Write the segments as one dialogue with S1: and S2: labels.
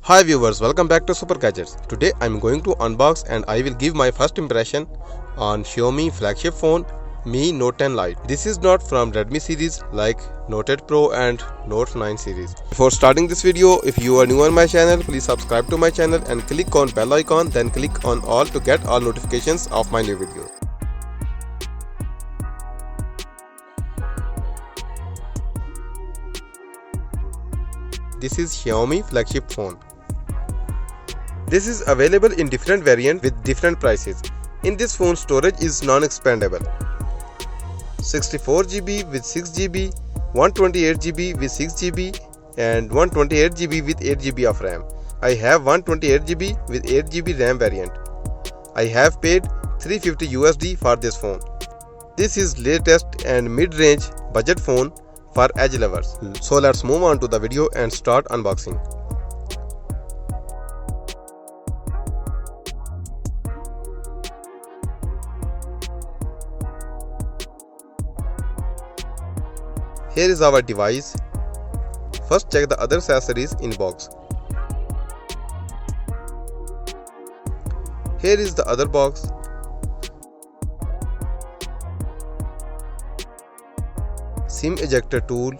S1: Hi viewers, welcome back to Super Gadgets. Today I'm going to unbox and I will give my first impression on Xiaomi flagship phone Mi Note 10 Lite. This is not from Redmi series like Note 8 Pro and Note 9 series. Before starting this video, if you are new on my channel, please subscribe to my channel and click on bell icon, then click on all to get all notifications of my new videos. This is Xiaomi flagship phone. This is available in different variants with different prices. In this phone, storage is non-expandable. 64GB with 6GB, 128GB with 6GB and 128GB with 8GB of RAM. I have 128GB with 8GB RAM variant. I have paid $350 USD for this phone. This is latest and mid-range budget phone for edge lovers. So let's move on to the video and start unboxing. Here is our device. First check the other accessories in box. Here is the other box. SIM ejector tool.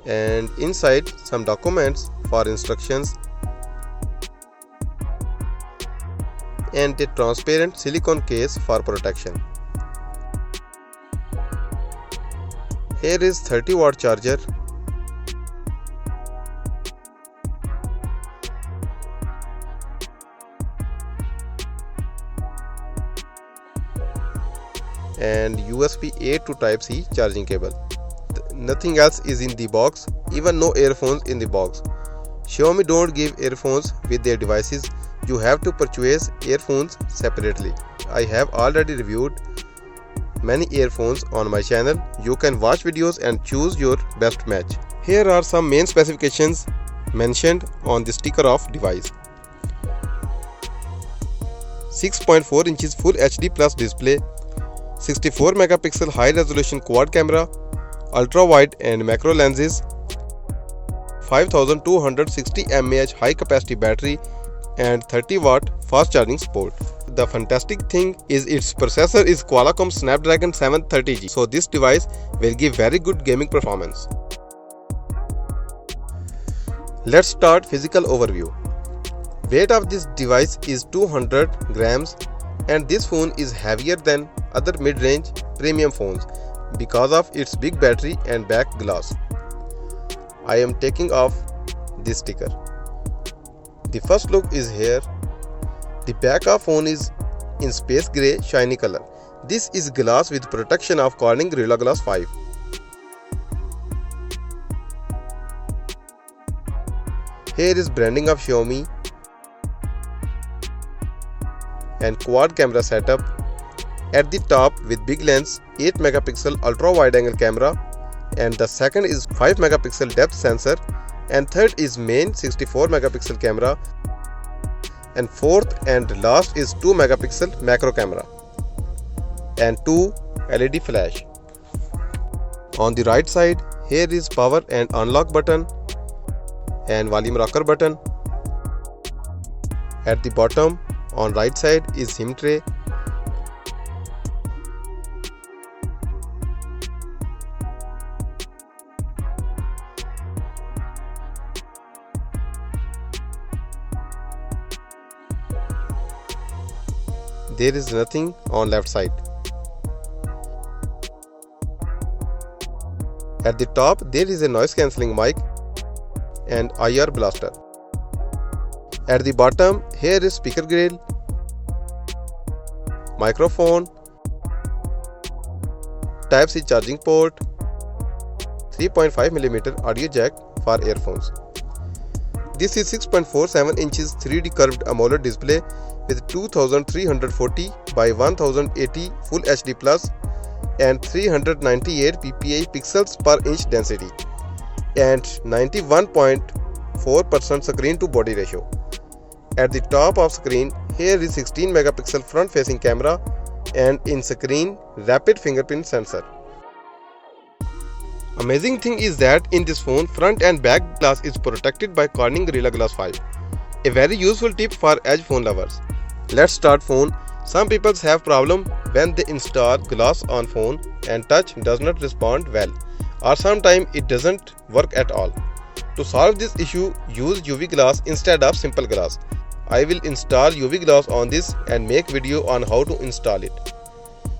S1: And inside some documents for instructions. And a transparent silicone case for protection. Here is 30-watt charger. And USB A to Type-C charging cable. Nothing else is in the box, even no earphones in the box. Xiaomi don't give earphones with their devices. You have to purchase earphones separately. I have already reviewed many earphones on my channel. You can watch videos and choose your best match. Here are some main specifications mentioned on the sticker of device. 6.4 inches Full HD Plus display, 64 megapixel high resolution quad camera, ultra wide and macro lenses, 5260 mAh high capacity battery and 30-watt fast charging support. The fantastic thing is its processor is Qualcomm Snapdragon 730G, so this device will give very good gaming performance. Let's start physical overview. Weight of this device is 200 grams and this phone is heavier than other mid-range premium phones because of its big battery and back glass. I am taking off this sticker. The first look is here. The back of phone is in space grey shiny color. This is glass with protection of Corning Gorilla Glass 5. Here is branding of Xiaomi and quad camera setup. At the top with big lens 8 megapixel ultra wide angle camera and the second is 5 megapixel depth sensor and third is main 64 megapixel camera and fourth and last is 2 megapixel macro camera and 2 LED flash. On the right side, here is power and unlock button and volume rocker button. At the bottom on right side is SIM tray. There is nothing on left side. At the top there is a noise cancelling mic and IR blaster. At the bottom here is speaker grill, microphone, Type-C charging port, 3.5mm audio jack for earphones. This is 6.47 inches 3D curved AMOLED display with 2340 by 1080 Full HD Plus and 398 ppi pixels per inch density and 91.4% screen to body ratio. At the top of screen here is 16 megapixel front facing camera and in screen rapid fingerprint sensor. Amazing thing is that in this phone, front and back glass is protected by Corning Gorilla Glass 5. A very useful tip for edge phone lovers. Let's start phone. Some people have problem when they install glass on phone and touch does not respond well, or sometimes it doesn't work at all. To solve this issue, use UV glass instead of simple glass. I will install UV glass on this and make video on how to install it.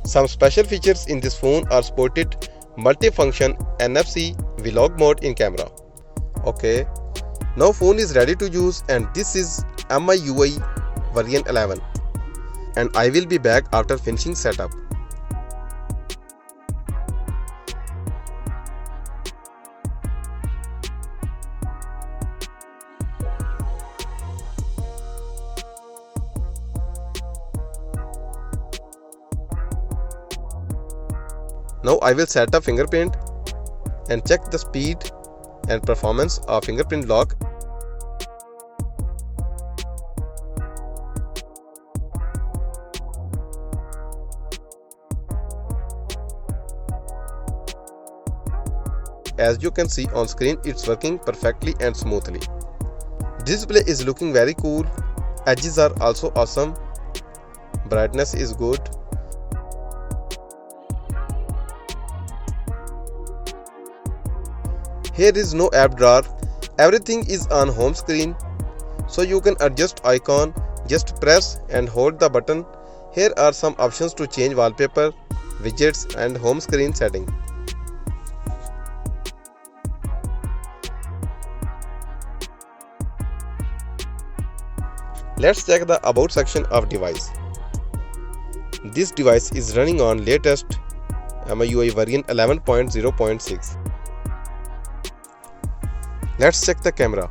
S1: Some special features in this phone are supported: multifunction NFC vlog mode in camera. Okay, now phone is ready to use, and this is MIUI version 11, and I will be back after finishing setup. Now I will set up fingerprint and check the speed and performance of fingerprint lock. As you can see on screen, it's working perfectly and smoothly. Display is looking very cool. Edges are also awesome. Brightness is good. Here is no app drawer. Everything is on home screen, so you can adjust icon. Just press and hold the button. Here are some options to change wallpaper, widgets and home screen setting. Let's check the about section of device. This device is running on latest MIUI version 11.0.6. Let's check the camera.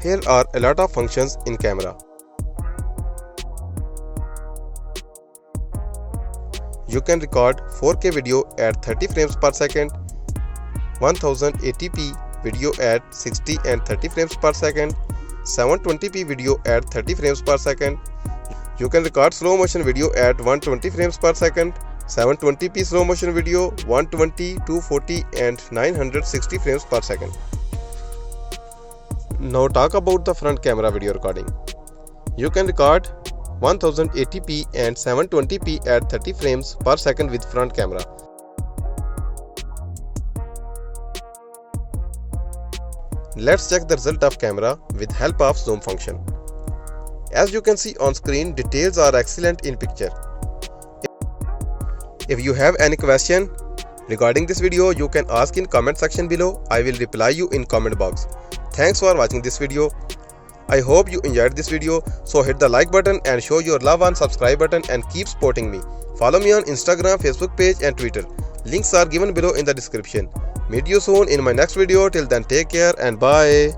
S1: Here are a lot of functions in camera. You can record 4K video at 30 frames per second, 1080p video at 60 and 30 frames per second, 720p video at 30 frames per second. You can record slow motion video at 120 frames per second, 720p slow motion video, 120, 240 and 960 frames per second. Now talk about the front camera video recording. You can record 1080p and 720p at 30 frames per second with front camera. Let's check the result of camera with help of zoom function. As you can see on screen, details are excellent in picture. If you have any question regarding this video, you can ask in comment section below. I will reply you in comment box. Thanks for watching this video. I hope you enjoyed this video, so hit the like button and show your love on subscribe button and keep supporting me. Follow me on Instagram, Facebook page and Twitter. Links are given below in the description. Meet you soon in my next video. Till then, take care and bye.